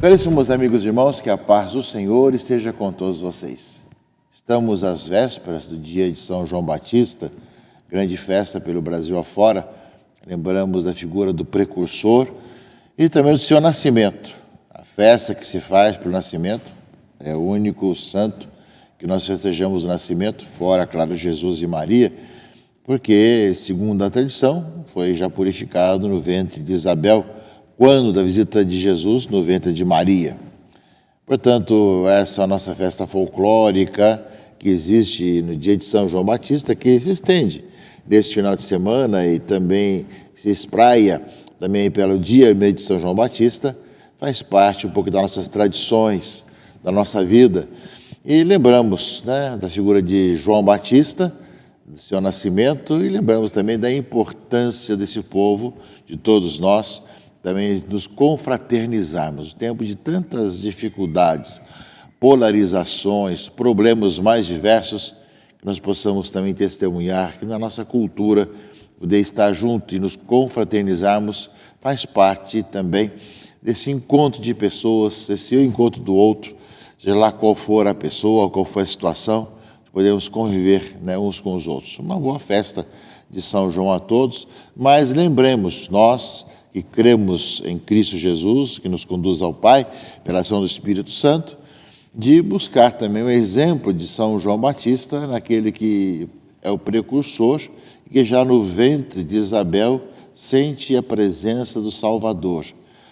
Caríssimos amigos e irmãos, que a paz do Senhor esteja com todos vocês. Estamos às vésperas do dia de São João Batista, grande festa pelo Brasil afora. Lembramos da figura do precursor e também do seu nascimento. A festa que se faz pelo nascimento é o único santo que nós festejamos o nascimento, fora, claro, Jesus e Maria, porque, segundo a tradição, foi já purificado no ventre de Isabel, quando da visita de Jesus no ventre de Maria. Portanto, essa é a nossa festa folclórica que existe no dia de São João Batista, que se estende neste final de semana e também se espraia também pelo dia e mês de São João Batista, faz parte um pouco das nossas tradições, da nossa vida. E lembramos, da figura de João Batista, do seu nascimento, e lembramos também da importância desse povo, de todos nós, também nos confraternizarmos. No tempo de tantas dificuldades, polarizações, problemas mais diversos, que nós possamos também testemunhar que na nossa cultura, poder estar junto e nos confraternizarmos faz parte também desse encontro de pessoas, desse encontro do outro, seja lá qual for a pessoa, qual for a situação, podemos conviver uns com os outros. Uma boa festa de São João a todos, mas lembremos, nós que cremos em Cristo Jesus, que nos conduz ao Pai, pela ação do Espírito Santo, de buscar também o exemplo de São João Batista, naquele que é o precursor, que já no ventre de Isabel sente a presença do Salvador.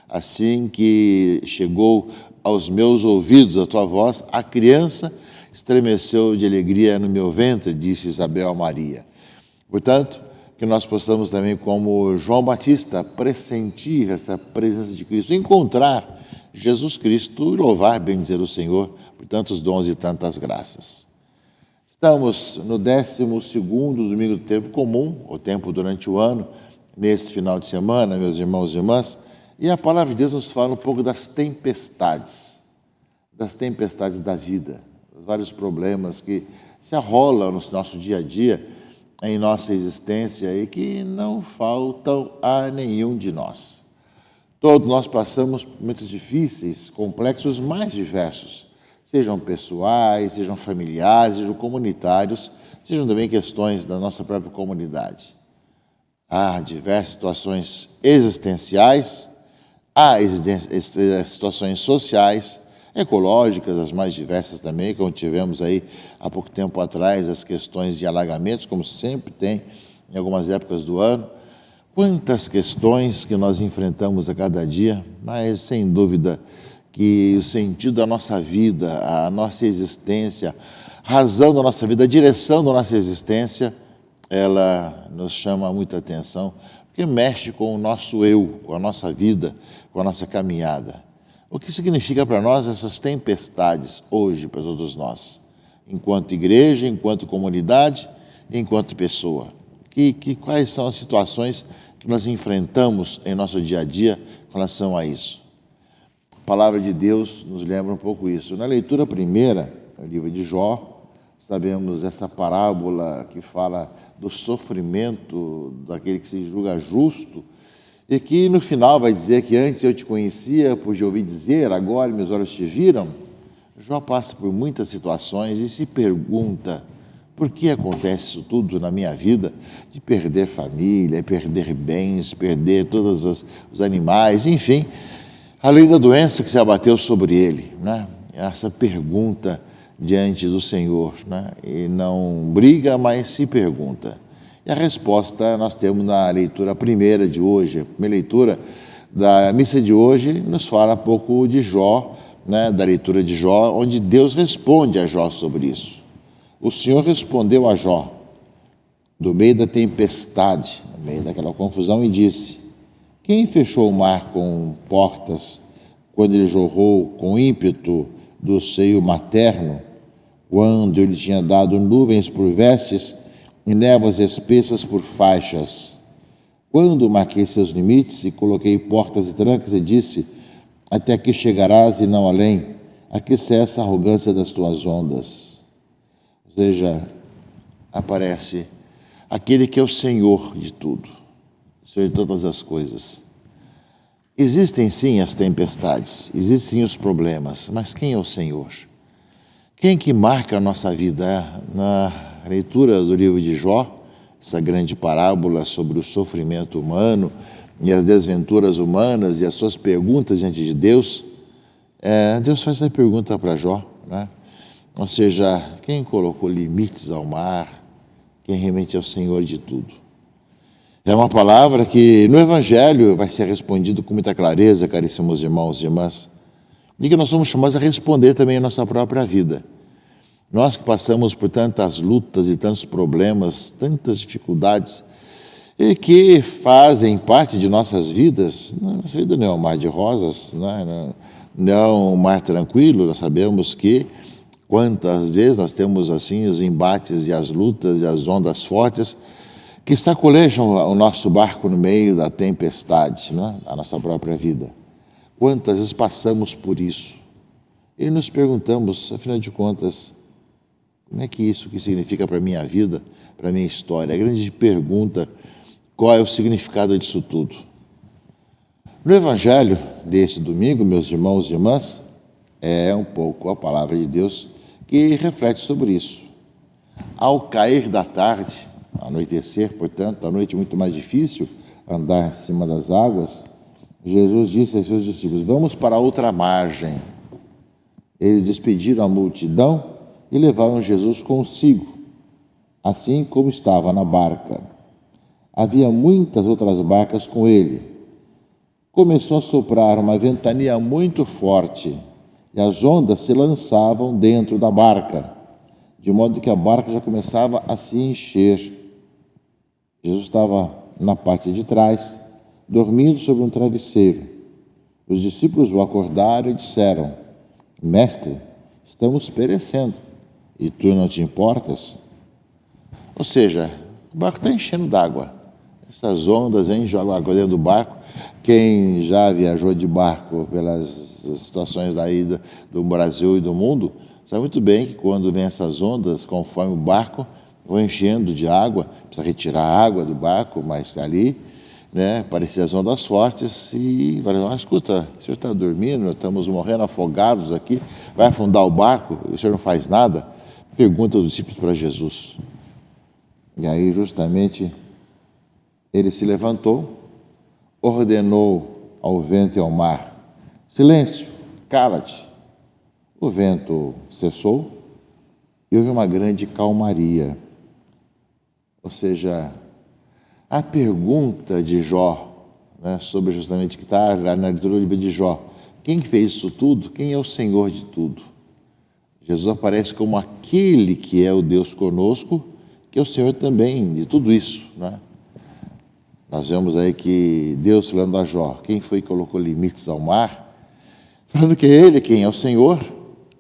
Assim que chegou aos meus ouvidos a tua voz, a criança estremeceu de alegria no meu ventre, disse Isabel a Maria. Portanto, que nós possamos também, como João Batista, pressentir essa presença de Cristo, encontrar Jesus Cristo e louvar, bendizer o Senhor por tantos dons e tantas graças. Estamos no 12º domingo do tempo comum, o tempo durante o ano, nesse final de semana, meus irmãos e irmãs, e a palavra de Deus nos fala um pouco das tempestades da vida, dos vários problemas que se arrolam no nosso dia a dia, em nossa existência e que não faltam a nenhum de nós. Todos nós passamos por momentos difíceis, complexos, mais diversos, sejam pessoais, sejam familiares, sejam comunitários, sejam também questões da nossa própria comunidade. Há diversas situações existenciais, há situações sociais, ecológicas, as mais diversas também, como tivemos aí há pouco tempo atrás, as questões de alagamentos, como sempre tem em algumas épocas do ano. Quantas questões que nós enfrentamos a cada dia, mas sem dúvida que o sentido da nossa vida, a nossa existência, a razão da nossa vida, a direção da nossa existência, ela nos chama muita atenção, porque mexe com o nosso eu, com a nossa vida, com a nossa caminhada. O que significa para nós essas tempestades hoje, para todos nós, enquanto igreja, enquanto comunidade, enquanto pessoa? Quais são as situações que nós enfrentamos em nosso dia a dia com relação a isso? A palavra de Deus nos lembra um pouco isso. Na leitura primeira, no livro de Jó, sabemos essa parábola que fala do sofrimento daquele que se julga justo, e que no final vai dizer que antes eu te conhecia, pois ouvi dizer, agora meus olhos te viram. Jó passa por muitas situações e se pergunta, por que acontece isso tudo na minha vida? De perder família, perder bens, perder todos os animais, enfim, além da doença que se abateu sobre ele, Essa pergunta diante do Senhor, E não briga, mas se pergunta. E a resposta nós temos na leitura primeira de hoje. A primeira leitura da missa de hoje nos fala um pouco de Jó, da leitura de Jó, onde Deus responde a Jó sobre isso. O Senhor respondeu a Jó, do meio da tempestade, no meio daquela confusão, e disse: quem fechou o mar com portas, quando ele jorrou com ímpeto do seio materno, quando ele tinha dado nuvens por vestes e névoas espessas por faixas? Quando marquei seus limites e coloquei portas e trancas e disse: até aqui chegarás e não além, aqui cessa a arrogância das tuas ondas. Ou seja, aparece aquele que é o Senhor de tudo, Senhor de todas as coisas. Existem sim as tempestades, existem sim os problemas, mas quem é o Senhor? Quem que marca a nossa vida? Na leitura do livro de Jó, essa grande parábola sobre o sofrimento humano e as desventuras humanas e as suas perguntas diante de Deus, Deus faz essa pergunta para Jó, né? Ou seja, quem colocou limites ao mar? Quem realmente é o Senhor de tudo? É uma palavra que no Evangelho vai ser respondido com muita clareza, caríssimos irmãos e irmãs, e que nós somos chamados a responder também a nossa própria vida. Nós que passamos por tantas lutas e tantos problemas, tantas dificuldades, e que fazem parte de nossas vidas. Nossa vida não é um mar de rosas, não é um mar tranquilo. Nós sabemos que quantas vezes nós temos assim os embates e as lutas e as ondas fortes que sacolejam o nosso barco no meio da tempestade, a nossa própria vida. Quantas vezes passamos por isso e nos perguntamos, afinal de contas, como é que isso que significa para a minha vida, para a minha história? A grande pergunta, qual é o significado disso tudo? No Evangelho desse domingo, meus irmãos e irmãs, é um pouco a palavra de Deus que reflete sobre isso. Ao cair da tarde, anoitecer, portanto, a noite muito mais difícil, andar em cima das águas, Jesus disse aos seus discípulos: vamos para a outra margem. Eles despediram a multidão e levaram Jesus consigo, assim como estava na barca. Havia muitas outras barcas com ele. Começou a soprar uma ventania muito forte e as ondas se lançavam dentro da barca, de modo que a barca já começava a se encher. Jesus estava na parte de trás, dormindo sobre um travesseiro. Os discípulos o acordaram e disseram: Mestre, estamos perecendo, e tu não te importas? Ou seja, o barco está enchendo d'água. Essas ondas jogam água dentro do barco. Quem já viajou de barco pelas situações daí do Brasil e do mundo, sabe muito bem que quando vem essas ondas, conforme o barco vão enchendo de água, precisa retirar a água do barco, mas ali, apareciam as ondas fortes e vai lá, escuta, o senhor está dormindo, nós estamos morrendo afogados aqui, vai afundar o barco, o senhor não faz nada? Pergunta os discípulos para Jesus. E aí, justamente, ele se levantou, ordenou ao vento e ao mar: silêncio, cala-te. O vento cessou e houve uma grande calmaria. Ou seja, a pergunta de Jó, sobre justamente que está na leitura do livro de Jó, quem fez isso tudo? Quem é o Senhor de tudo? Jesus aparece como aquele que é o Deus conosco, que é o Senhor também de tudo isso, Nós vemos aí que Deus falando a Jó, quem foi que colocou limites ao mar? Falando que é Ele quem é o Senhor.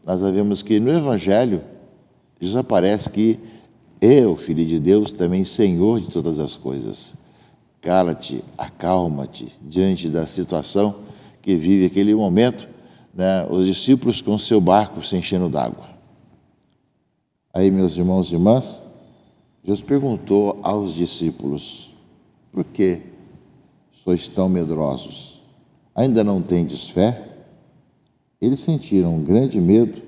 Nós vemos que no Evangelho, Jesus aparece que é o Filho de Deus, também Senhor de todas as coisas. Cala-te, acalma-te diante da situação que vive aquele momento, os discípulos com seu barco se enchendo d'água. Aí, meus irmãos e irmãs, Jesus perguntou aos discípulos: por que sois tão medrosos? Ainda não tendes fé? Eles sentiram um grande medo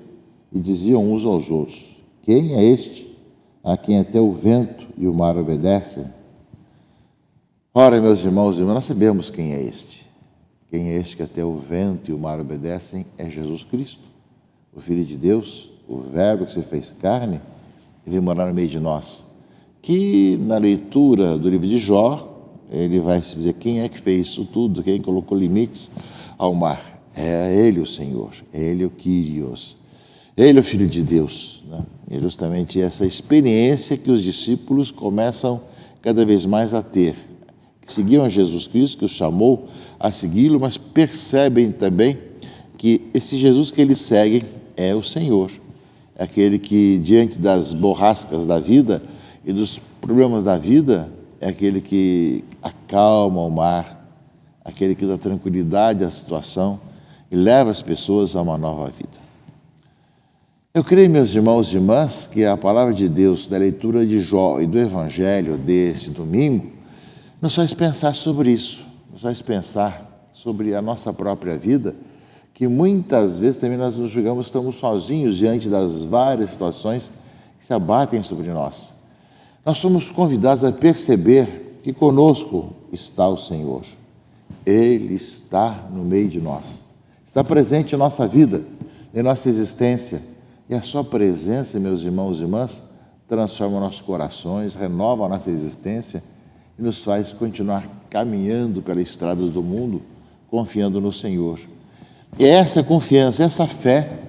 e diziam uns aos outros: quem é este, a quem até o vento e o mar obedecem? Ora, meus irmãos e irmãs, nós sabemos quem é este. Quem é este que até o vento e o mar obedecem? É Jesus Cristo, o Filho de Deus, o Verbo que se fez carne e veio morar no meio de nós. Que na leitura do livro de Jó, ele vai se dizer quem é que fez isso tudo, quem colocou limites ao mar. É Ele o Senhor, é Ele o Kyrios, Ele o Filho de Deus. É justamente essa experiência que os discípulos começam cada vez mais a ter, que seguiam a Jesus Cristo, que os chamou a segui-lo, mas percebem também que esse Jesus que eles seguem é o Senhor, é aquele que diante das borrascas da vida e dos problemas da vida, é aquele que acalma o mar, aquele que dá tranquilidade à situação e leva as pessoas a uma nova vida. Eu creio, meus irmãos e irmãs, que a palavra de Deus, da leitura de Jó e do Evangelho desse domingo, nos faz pensar sobre isso, nos faz pensar sobre a nossa própria vida, que muitas vezes também nós nos julgamos que estamos sozinhos diante das várias situações que se abatem sobre nós. Nós somos convidados a perceber que conosco está o Senhor. Ele está no meio de nós, está presente em nossa vida, em nossa existência. E a sua presença, meus irmãos e irmãs, transforma nossos corações, renova a nossa existência e nos faz continuar caminhando pelas estradas do mundo, confiando no Senhor. E é essa confiança, essa fé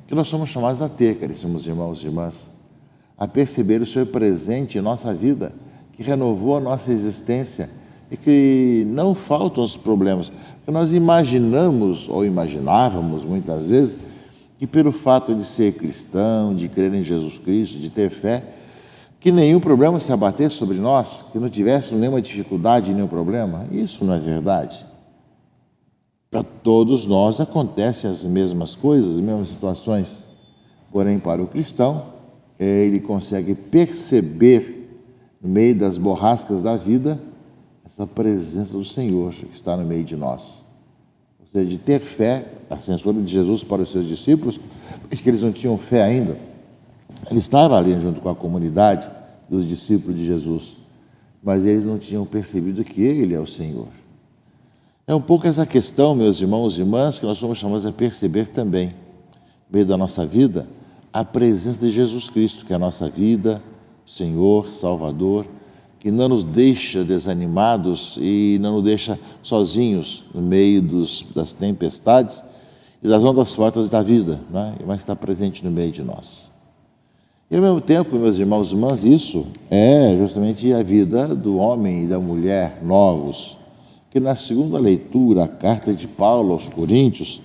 que nós somos chamados a ter, caríssimos irmãos e irmãs, a perceber o Senhor presente em nossa vida, que renovou a nossa existência e que não faltam os problemas. Porque nós imaginamos, ou imaginávamos muitas vezes, que pelo fato de ser cristão, de crer em Jesus Cristo, de ter fé, que nenhum problema se abatesse sobre nós, que não tivéssemos nenhuma dificuldade, nenhum problema. Isso não é verdade. Para todos nós acontecem as mesmas coisas, as mesmas situações. Porém, para o cristão, ele consegue perceber, no meio das borrascas da vida, essa presença do Senhor que está no meio de nós. Ou seja, de ter fé, a censura de Jesus para os seus discípulos, porque eles não tinham fé ainda. Ele estava ali junto com a comunidade dos discípulos de Jesus, mas eles não tinham percebido que Ele é o Senhor. É um pouco essa questão, meus irmãos e irmãs, que nós somos chamados a perceber também, no meio da nossa vida, a presença de Jesus Cristo, que é a nossa vida, Senhor, Salvador, que não nos deixa desanimados e não nos deixa sozinhos no meio das tempestades e das ondas fortes da vida, né? Mas está presente no meio de nós. E ao mesmo tempo, meus irmãos e irmãs, isso é justamente a vida do homem e da mulher novos, que na segunda leitura, a carta de Paulo aos Coríntios,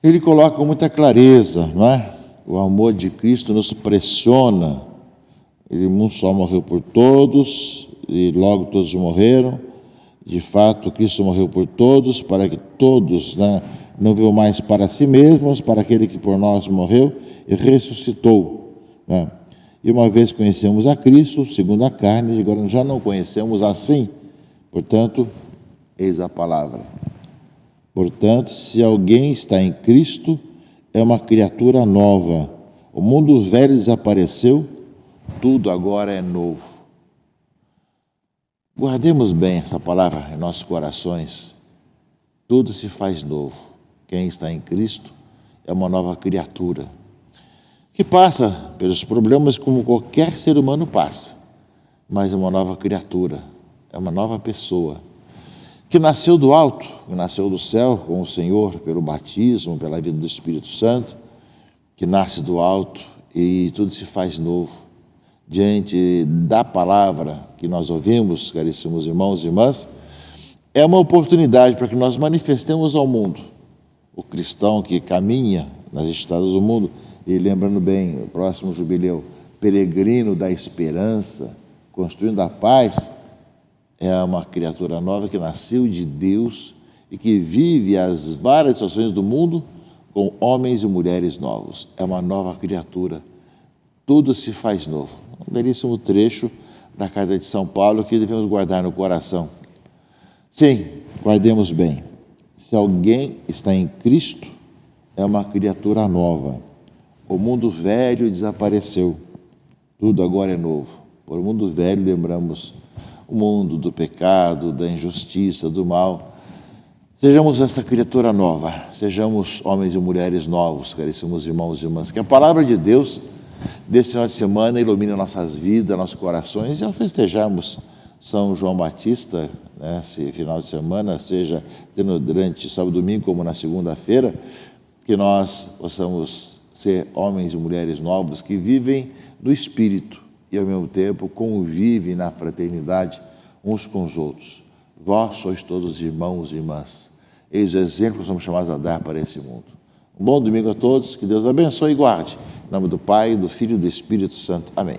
ele coloca com muita clareza, não é? O amor de Cristo nos pressiona. Ele um só morreu por todos, e logo todos morreram. De fato, Cristo morreu por todos, para que todos, né, não vivam mais para si mesmos, para aquele que por nós morreu e ressuscitou. Né? E uma vez conhecemos a Cristo, segundo a carne, agora já não conhecemos assim. Portanto, eis a palavra. Portanto, se alguém está em Cristo, é uma criatura nova. O mundo velho desapareceu, tudo agora é novo. Guardemos bem essa palavra em nossos corações. Tudo se faz novo. Quem está em Cristo é uma nova criatura, que passa pelos problemas como qualquer ser humano passa, mas é uma nova criatura, é uma nova pessoa, que nasceu do alto, que nasceu do céu com o Senhor pelo batismo, pela vida do Espírito Santo, que nasce do alto e tudo se faz novo. Diante da palavra que nós ouvimos, caríssimos irmãos e irmãs, é uma oportunidade para que nós manifestemos ao mundo. O cristão que caminha nas estradas do mundo, e lembrando bem, o próximo jubileu, peregrino da esperança, construindo a paz, é uma criatura nova que nasceu de Deus e que vive as várias situações do mundo com homens e mulheres novos. É uma nova criatura. Tudo se faz novo. Um belíssimo trecho da carta de São Paulo que devemos guardar no coração. Sim, guardemos bem. Se alguém está em Cristo, é uma criatura nova. O mundo velho desapareceu. Tudo agora é novo. Por mundo velho, lembramos o mundo do pecado, da injustiça, do mal. Sejamos essa criatura nova. Sejamos homens e mulheres novos, caríssimos irmãos e irmãs. Que a palavra de Deus desse final de semana ilumine nossas vidas, nossos corações, e ao festejarmos São João Batista, né, esse final de semana, seja durante sábado e domingo como na segunda-feira, que nós possamos ser homens e mulheres novos que vivem no Espírito e ao mesmo tempo convivem na fraternidade uns com os outros. Vós sois todos irmãos e irmãs. Eis o exemplo que somos chamados a dar para esse mundo. Um bom domingo a todos, que Deus abençoe e guarde. Em nome do Pai, do Filho e do Espírito Santo. Amém.